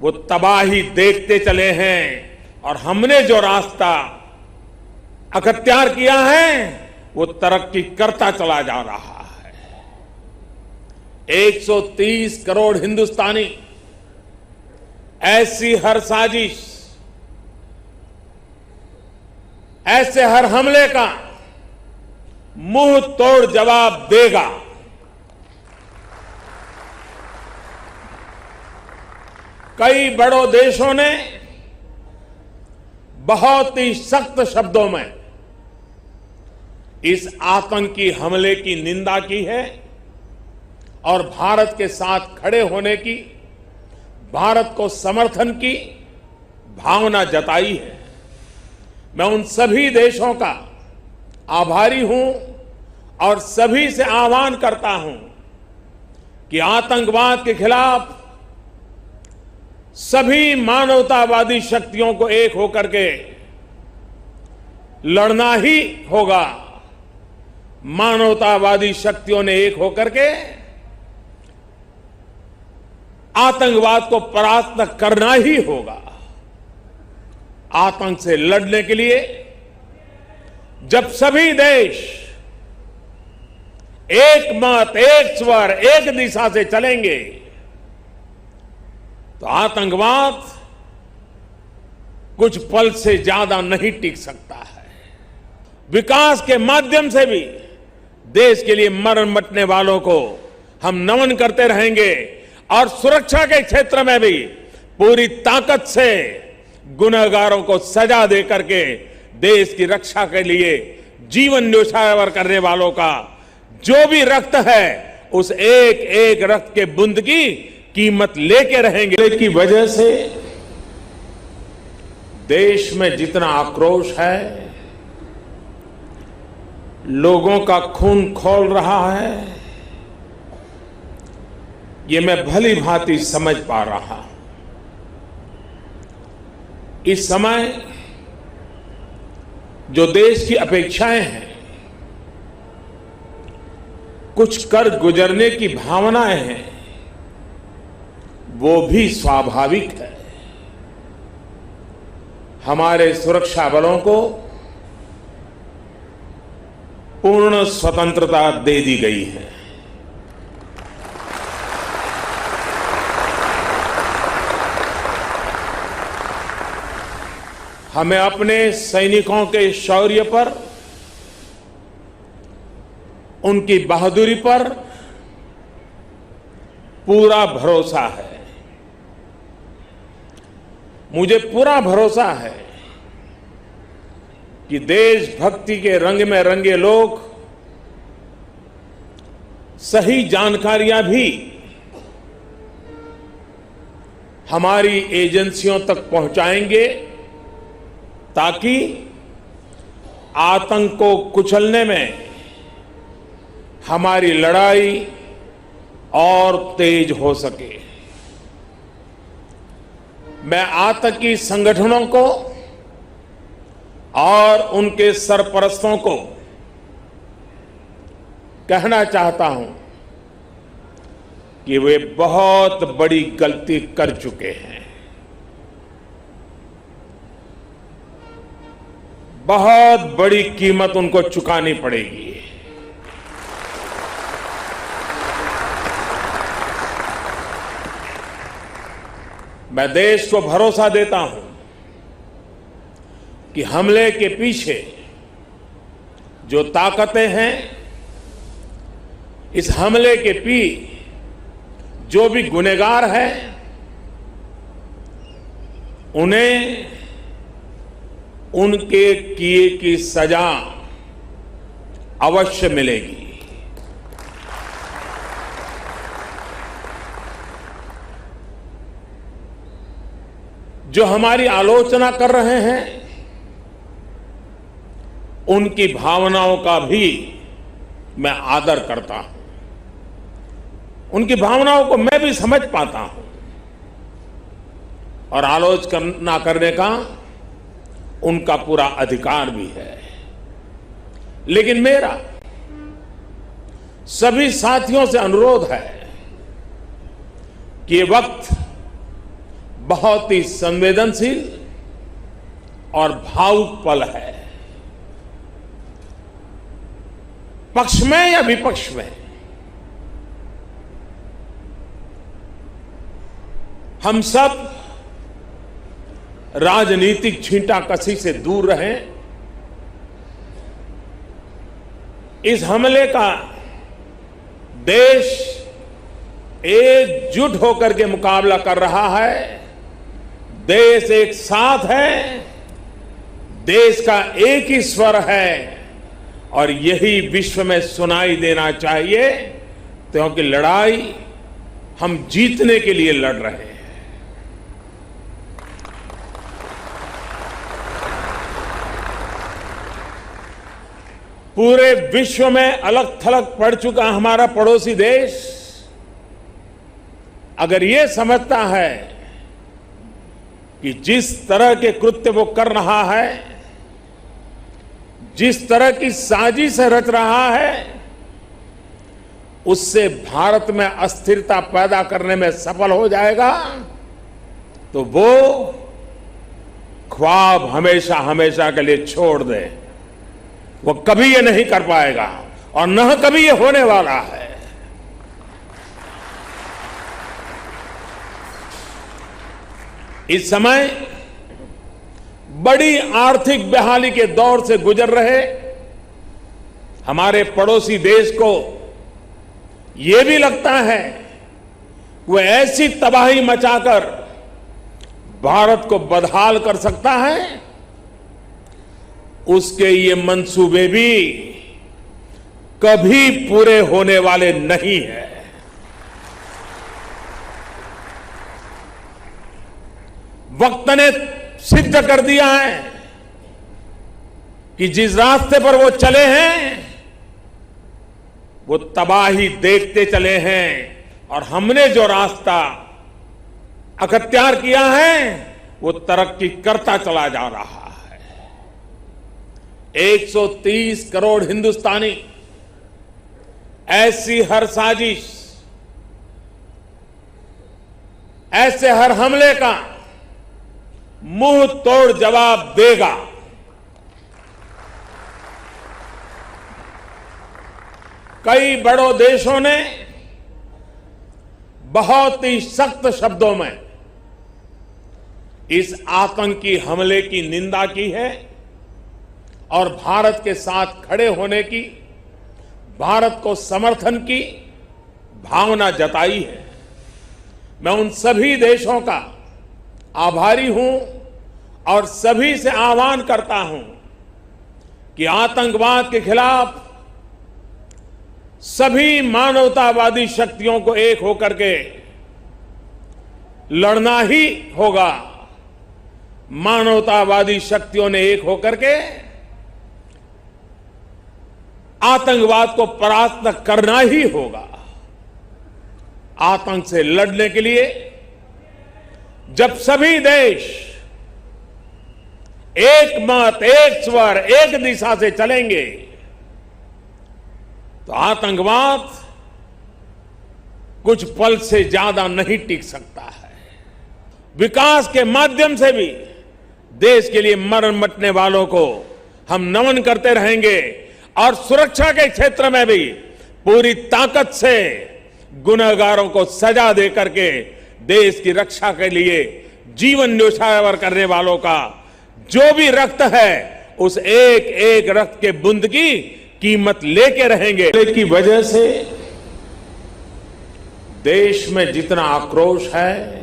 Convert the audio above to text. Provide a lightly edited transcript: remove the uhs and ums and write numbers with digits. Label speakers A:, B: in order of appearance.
A: वो तबाही देखते चले हैं और हमने जो रास्ता अख्तियार किया है वो तरक्की करता चला जा रहा है। 130 करोड़ हिंदुस्तानी ऐसी हर साजिश, ऐसे हर हमले का मुंह तोड़ जवाब देगा। कई बड़ों देशों ने बहुत ही सख्त शब्दों में इस आतंकी हमले की निंदा की है और भारत के साथ खड़े होने की, भारत को समर्थन की भावना जताई है। मैं उन सभी देशों का आभारी हूं और सभी से आह्वान करता हूं कि आतंकवाद के खिलाफ सभी मानवतावादी शक्तियों को एक होकर के लड़ना ही होगा। मानवतावादी शक्तियों ने एक होकर के आतंकवाद को परास्त करना ही होगा। आतंक से लड़ने के लिए जब सभी देश एक मत, एक स्वर, एक दिशा से चलेंगे तो आतंकवाद कुछ पल से ज्यादा नहीं टिक सकता है। विकास के माध्यम से भी देश के लिए मर मिटने वालों को हम नमन करते रहेंगे और सुरक्षा के क्षेत्र में भी पूरी ताकत से गुनहगारों को सजा दे करके देश की रक्षा के लिए जीवन न्योछावर करने वालों का जो भी रक्त है उस एक एक रक्त के बूंद की कीमत लेके रहेंगे। की वजह से देश में जितना आक्रोश है, लोगों का खून खौल रहा है, ये मैं भली भांति समझ पा रहा हूं। इस समय जो देश की अपेक्षाएं हैं, कुछ कर गुजरने की भावनाएं हैं, वो भी स्वाभाविक है। हमारे सुरक्षा बलों को पूर्ण स्वतंत्रता दे दी गई है। हमें अपने सैनिकों के शौर्य पर, उनकी बहादुरी पर पूरा भरोसा है। मुझे पूरा भरोसा है कि देशभक्ति के रंग में रंगे लोग सही जानकारियां भी हमारी एजेंसियों तक पहुंचाएंगे ताकि आतंक को कुचलने में हमारी लड़ाई और तेज हो सके। मैं आतंकी संगठनों को और उनके सरपरस्तों को कहना चाहता हूं कि वे बहुत बड़ी गलती कर चुके हैं। बहुत बड़ी कीमत उनको चुकानी पड़ेगी। मैं देश को भरोसा देता हूं कि हमले के पीछे जो ताकतें हैं, इस हमले के जो भी गुनहगार हैं, उन्हें उनके किए की सजा अवश्य मिलेगी। जो हमारी आलोचना कर रहे हैं, उनकी भावनाओं का भी मैं आदर करता हूं। उनकी भावनाओं को मैं भी समझ पाता हूं और आलोचना करने का उनका पूरा अधिकार भी है। लेकिन मेरा सभी साथियों से अनुरोध है कि ये वक्त बहुत ही संवेदनशील और भावुक पल है। पक्ष में या विपक्ष में, हम सब राजनीतिक छींटाकशी से दूर रहें। इस हमले का देश एकजुट होकर के मुकाबला कर रहा है। देश एक साथ है, देश का एक ही स्वर है और यही विश्व में सुनाई देना चाहिए, क्योंकि लड़ाई हम जीतने के लिए लड़ रहे हैं। पूरे विश्व में अलग थलग पड़ चुका हमारा पड़ोसी देश अगर ये समझता है कि जिस तरह के कृत्य वो कर रहा है, जिस तरह की साजिश रच रहा है, उससे भारत में अस्थिरता पैदा करने में सफल हो जाएगा, तो वो ख्वाब हमेशा हमेशा के लिए छोड़ दे। वो कभी ये नहीं कर पाएगा और न कभी ये होने वाला है। इस समय बड़ी आर्थिक बहाली के दौर से गुजर रहे हमारे पड़ोसी देश को यह भी लगता है वो ऐसी तबाही मचाकर भारत को बदहाल कर सकता है, उसके ये मंसूबे भी कभी पूरे होने वाले नहीं हैं। वक्त ने सिद्ध कर दिया है कि जिस रास्ते पर वो चले हैं वो तबाही देखते चले हैं, और हमने जो रास्ता अख्तियार किया है वो तरक्की करता चला जा रहा है। 130 करोड़ हिंदुस्तानी ऐसी हर साजिश, ऐसे हर हमले का मुंह तोड़ जवाब देगा। कई बड़ों देशों ने बहुत ही सख्त शब्दों में इस आतंकी हमले की निंदा की है और भारत के साथ खड़े होने की, भारत को समर्थन की भावना जताई है। मैं उन सभी देशों का आभारी हूं और सभी से आह्वान करता हूं कि आतंकवाद के खिलाफ सभी मानवतावादी शक्तियों को एक होकर के लड़ना ही होगा। मानवतावादी शक्तियों ने एक होकर के आतंकवाद को परास्त करना ही होगा। आतंक से लड़ने के लिए जब सभी देश एक मत, एक स्वर, एक दिशा से चलेंगे तो आतंकवाद कुछ पल से ज्यादा नहीं टिक सकता है। विकास के माध्यम से भी देश के लिए मरण मटने वालों को हम नमन करते रहेंगे और सुरक्षा के क्षेत्र में भी पूरी ताकत से गुनहगारों को सजा दे करके देश की रक्षा के लिए जीवन न्योछावर करने वालों का जो भी रक्त है उस एक एक रक्त के बूंद की कीमत लेके रहेंगे। की वजह से देश में जितना आक्रोश है